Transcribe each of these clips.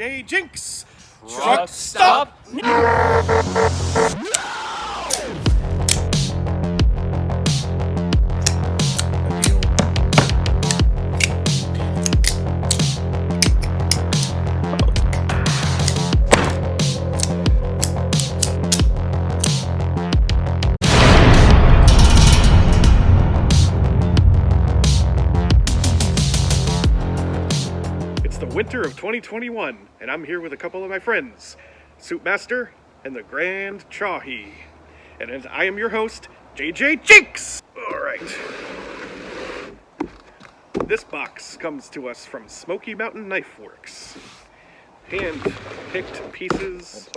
Hey, Jinx! Truck stop! It's the winter of 2021, and I'm here with a couple of my friends, Soupmaster and the Grand Chahi. And I am your host, JJ Jinx! Alright. This box comes to us from Smoky Mountain Knife Works. Hand-picked pieces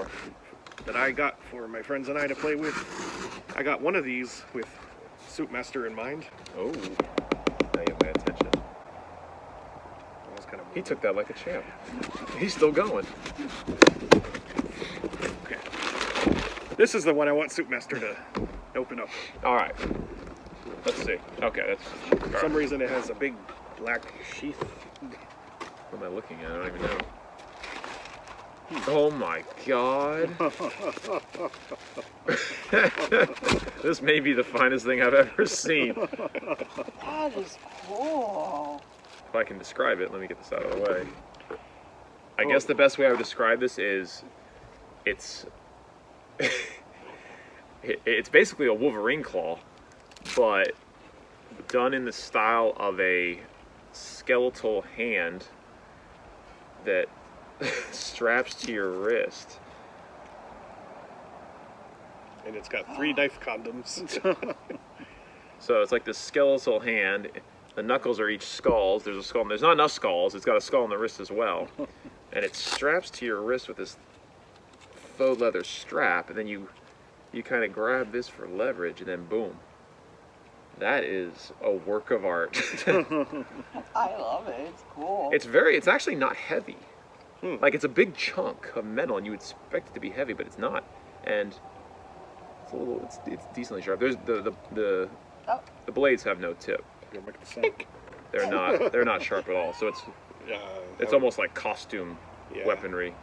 that I got for my friends and I to play with. I got one of these with Soupmaster in mind. Oh, now you have my attention. He took that like a champ. He's still going. Okay. This is the one I want Soupmaster to open up. All right. Let's see. Okay, that's... For some reason it has a big black sheath. What am I looking at? I don't even know. Oh my god. This may be the finest thing I've ever seen. That is cool. If I can describe it, let me get this out of the way. I guess the best way I would describe this is it's it's basically a Wolverine claw, but done in the style of a skeletal hand that straps to your wrist. And it's got 3 knife condoms. So it's like this skeletal hand. The knuckles are each skulls. There's a skull. There's not enough skulls. It's got a skull on the wrist as well. And it straps to your wrist with this faux leather strap, and then you kind of grab this for leverage, and then boom. That is a work of art. I love it. It's cool. It's actually not heavy. Like, it's a big chunk of metal, and you would expect it to be heavy, but it's not. And it's decently sharp. There's the blades have no tip. They're not sharp at all. So it's almost like costume weaponry.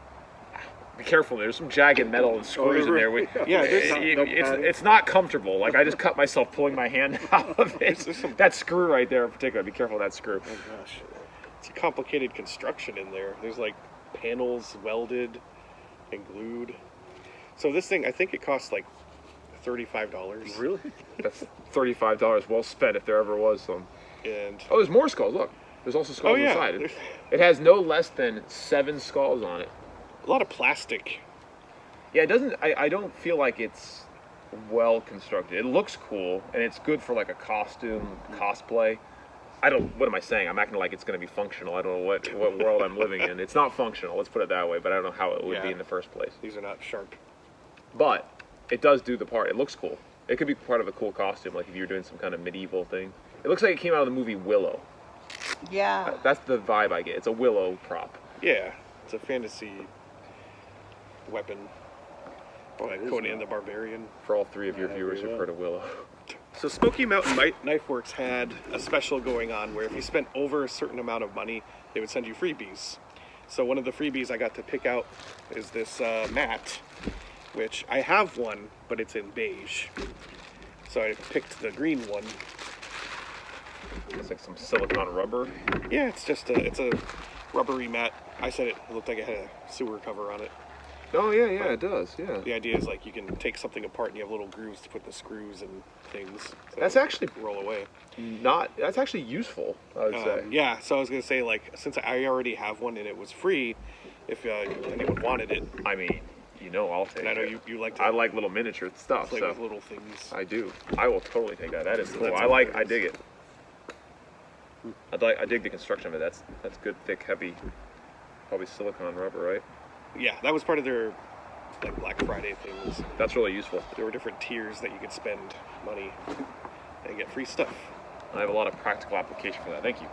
Be careful, there's some jagged metal and screws in there. It's not comfortable. Like, I just cut myself pulling my hand out of it. That screw right there in particular, be careful of that screw. Oh gosh. It's a complicated construction in there. There's like panels welded and glued. So this thing, I think it costs like $35. Really? That's $35 well spent if there ever was some. And oh, there's more skulls. Look, there's also skulls inside. It has no less than 7 skulls on it. A lot of plastic. Yeah, it doesn't. I don't feel like it's well constructed. It looks cool, and it's good for like a costume cosplay. What am I saying? I'm acting like it's going to be functional. I don't know what world I'm living in. It's not functional. Let's put it that way. But I don't know how it would be in the first place. These are not sharp. But it does do the part. It looks cool. It could be part of a cool costume, like if you're doing some kind of medieval thing. It looks like it came out of the movie Willow. Yeah. That's the vibe I get. It's a Willow prop. Yeah, it's a fantasy weapon. Like Conan the Barbarian. For all 3 of your viewers who've heard of Willow. So Smoky Mountain Knife Works had a special going on where if you spent over a certain amount of money, they would send you freebies. So one of the freebies I got to pick out is this mat, which I have one, but it's in beige. So I picked the green one. It's like some silicone rubber. Yeah, it's a rubbery mat. I said it looked like it had a sewer cover on it. Oh yeah, it does. Yeah. The idea is like you can take something apart and you have little grooves to put the screws and things. So that's actually roll away. That's actually useful, I would say. Yeah, so I was gonna say, like, since I already have one and it was free, if anyone wanted it. I mean, I'll take it. And I know you like to. I like little miniature stuff. Play with little things. I do. I will totally take that. That is cool. I dig it. I dig the construction of it. That's good, thick, heavy, probably silicone rubber, right? Yeah, that was part of their like Black Friday things. That's really useful. There were different tiers that you could spend money and get free stuff. I have a lot of practical application for that. Thank you.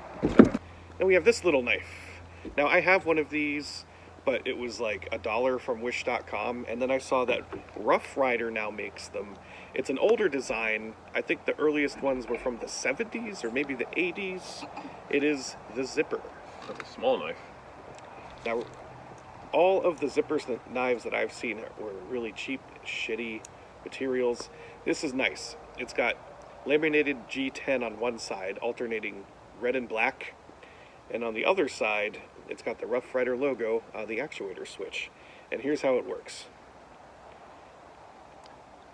Then we have this little knife. Now I have one of these, but it was like $1 from Wish.com, and then I saw that Rough Rider now makes them. It's an older design. I think the earliest ones were from the 70s or maybe the 80s. It is the Zipper. That's a small knife. Now, all of the zippers and knives that I've seen were really cheap, shitty materials. This is nice. It's got laminated G10 on one side, alternating red and black, and on the other side, it's got the Rough Rider logo on the actuator switch. And here's how it works.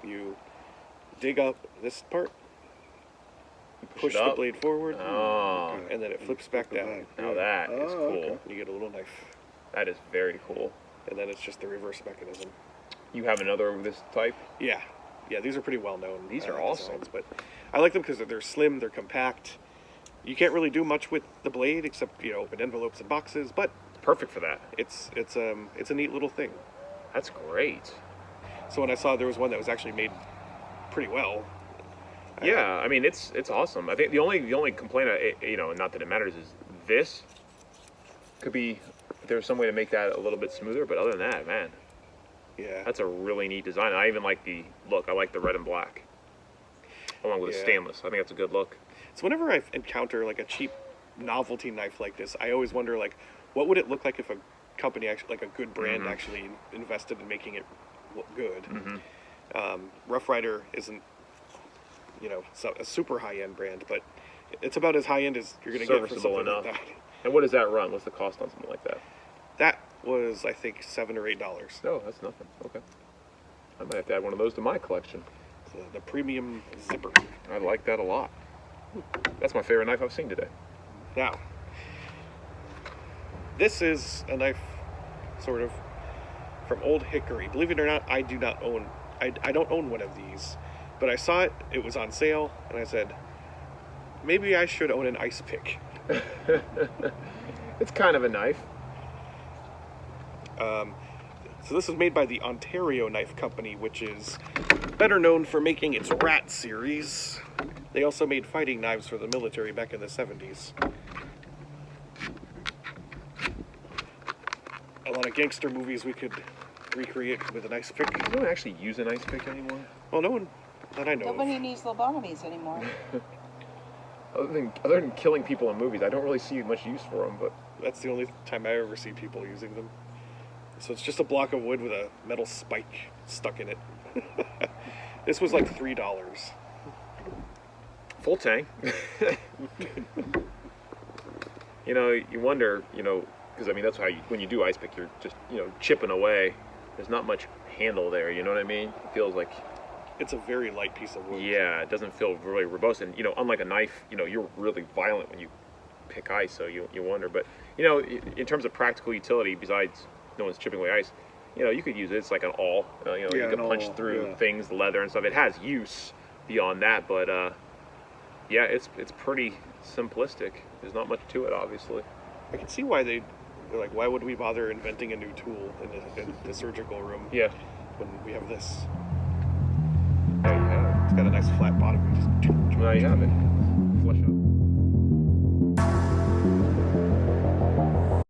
You dig up this part, push the blade forward, Oh, and then it flips back down. now that is cool. Okay. You get a little knife, That is very cool. and then it's just the reverse mechanism. You have another of this type? Yeah, these are pretty well known. These are awesome. designs, but I like them because they're slim, they're compact. You can't really do much with the blade except open envelopes and boxes, but Perfect for that. it's a neat little thing. That's great. So when I saw there was one that was actually made pretty well, Yeah, I mean it's awesome. I think the only complaint, not that it matters, is this could be if there's some way to make that a little bit smoother. But other than that, man, yeah, that's a really neat design. I even like the look. I like the red and black along with the Yeah. stainless. I think that's a good look. So whenever I encounter like a cheap novelty knife like this, I always wonder like, what would it look like if a company actually, like a good brand, actually invested in making it look good. Rough Rider isn't, a super high end brand, but it's about as high end as you're gonna get for Serviceable something enough. like that. And what does that run? What's the cost on something like that? That was, I think, $7 or $8. No, that's nothing. Okay. I might have to add one of those to my collection. So the premium zipper. I like that a lot. That's my favorite knife I've seen today. Now, this is a knife, sort of, from Old Hickory. Believe it or not, I don't own one of these, but I saw it. It was on sale, and I said, maybe I should own an ice pick. It's kind of a knife. So this is made by the Ontario Knife Company, which is better known for making its Rat series. They also made fighting knives for the military back in the 70s. A lot of gangster movies we could recreate with an ice pick. You don't actually use an ice pick anymore. Well, no one that I know Nobody of. needs lobotomies anymore. Other than killing people in movies, I don't really see much use for them. But That's the only time I ever see people using them. So it's just a block of wood with a metal spike stuck in it. This was like $3. full tang. You wonder, because I mean that's how when you do ice pick, you're just chipping away. There's not much handle there. You know what I mean? It feels like It's a very light piece of wood. yeah, it doesn't feel really robust. And unlike a knife, you're really violent when you pick ice. So you wonder, but in terms of practical utility, besides no one's chipping away ice, you could use it. It's like an awl. You Yeah, can an punch awl, through yeah. things, leather and stuff. It has use beyond that, but yeah, it's pretty simplistic. There's not much to it, obviously. I can see why they're like, why would we bother inventing a new tool in the surgical room Yeah. when we have this? There you have it. It's got a nice flat bottom. You just There you have it. Flush out.